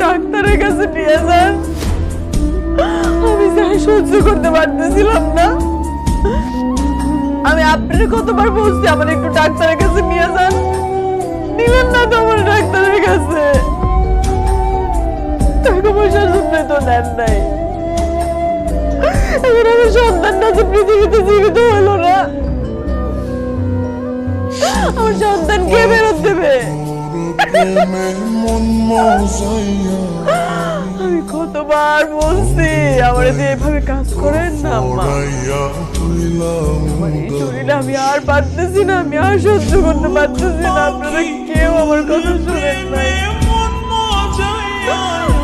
ডাক্তারের কাছে নিয়ে যান। আমি যাই সহ্য করতে পারতেছিলাম না। আমি আপনার কতবার বলছি আমার একটু ডাক্তারের কাছে নিয়ে যান, নিলেন না তো আমার ডাক্তারের কাছে। টাকা পয়সার জন্য তো দেন নাই। এখন আমার সন্তানটা যে পৃথিবীতে জীবিত হলো না, আমার সন্তান কে ফেরত দেবে? আমি কতবার বলছি আমার এভাবে কাজ করেন না আম্মা। আমার এই শরীরে আমি আর পারতেছি না, আমি আর সহ্য করতে পারতেছি না। আপনারা কেউ আমার কথা শুনেন নাই।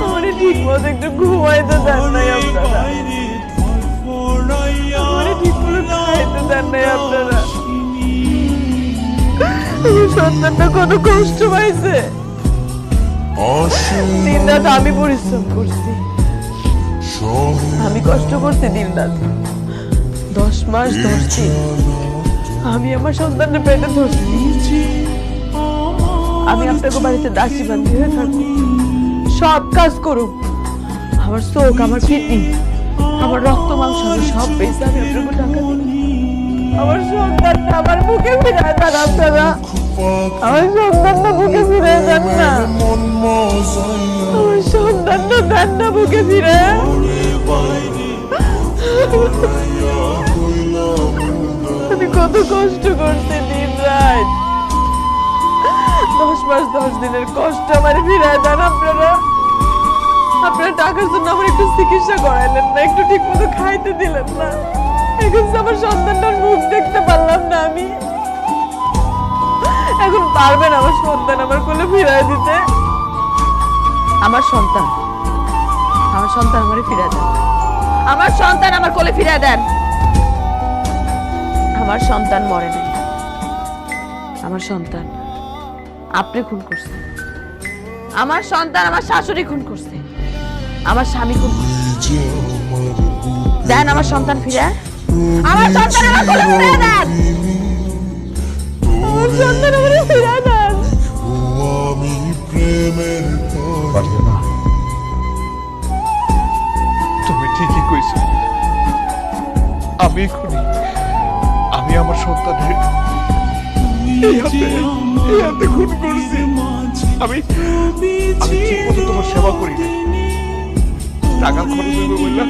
আমার ঠিক মতো একটু ঘুমাইতে দেন নাই আপনারা, আমার ঠিক মতো খাইতে দেন নাই আপনারা। সন্তানটা কত কষ্ট পাইছে। দিন রাত আমি পরিশ্রম করছি, আমি কষ্ট করছি দিন রাত। 10 মাস 10 দিন আমি আমার সন্তানের পেটে ধরছি। আমি আপনাকে বাড়িতে দাসী বান্ধি হয়ে থাকবো, সব কাজ করুক। আমার চোখ, আমার কিডনি, আমার রক্ত মাংস সব পেয়েছে আমি আপনাকে টাকা দিই। আমার সন্তানটা আমার বুকে ফিরে দেন আপনারা, আমার সন্তানটা বুকে ফিরে দেন না, আমার সন্তানটা দেন না বুকে ফিরে। আমি কত কষ্ট করছি দিন রাত, 10 মাস 10 দিনের কষ্ট আমার ফিরে দেন আপনারা। আপনারা টাকার জন্য আমার একটু চিকিৎসা করাইলেন না, একটু ঠিক মতো খাইতে দিলেন না। এখন আমার সন্তানটার মুখ দেখতে পারলাম না আমি। এখন পারবেন আমার সন্তান আমার কোলে ফিরাই দিতে? আমার সন্তান আমারে ফিরাই দেন, আমার সন্তান আমার কোলে ফিরাই দেন। আমার সন্তান মরে নাই, আমার সন্তান আপনি খুন করছে, আমার সন্তান আমার শাশুড়ি খুন করছে, আমার স্বামী খুন করছে। দেন আমার সন্তান ফিরে, আমার সন্তান আমার কোলে ফিরে দেন, আমার সন্তান আমারে ফিরে দেন। তুমি ঠিকই কইছো, আমি খুনি। আমি আমার সন্তানের এই হাতে খুন করছি। আমি ঠিক মতো তোমার সেবা করি না, টাকা খরচ হইবে বললাম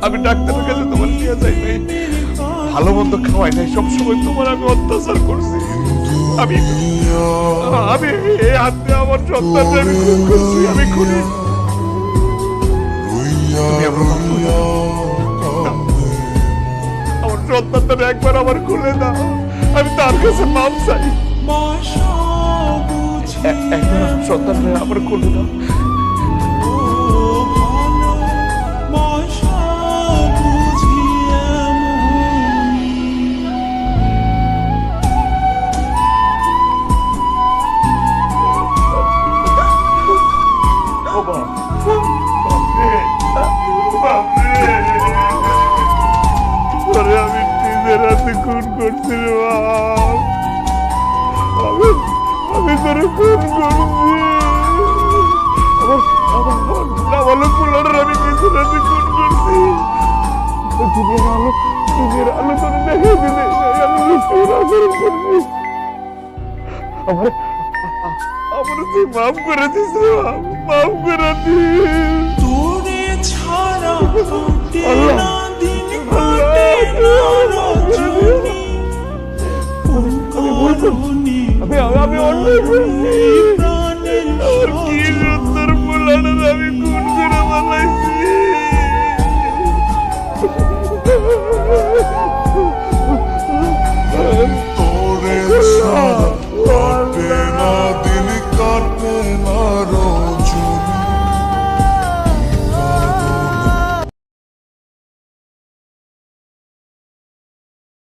আমি ডাক্তারের কাছে তোমার নিয়ে যাই নাই, ভালো মন্দ খাওয়াই নাই, সবসময় তোমার আমি অত্যাচার করছি। আমি এই হাতে আমার সন্তানকে আমি খুন করছি, আমি খুনি। তুমি আমার মাফ করে দাও। আমার সন্তানটা একবার আমার খুলে দাও, আমি তার কাছে মাপ চাই। একবার আমার সন্তানটা আমার খুলে দাও। আমি নিজের হাতে খুন করছি রে বাপ, আমি তোরে খুন করছি। আমার নাবালক পোলার আমি নিজের হাতে খুন করছি। দুনিয়ার আলো তোরে দেখে দিলে আমি নিষ্ঠুর আচরণ করছি। আমার তুই মাফ করে দিস রে বাপ, মাফ করে দিস। তোরে ছাড়া আমি অন্যায় করছি।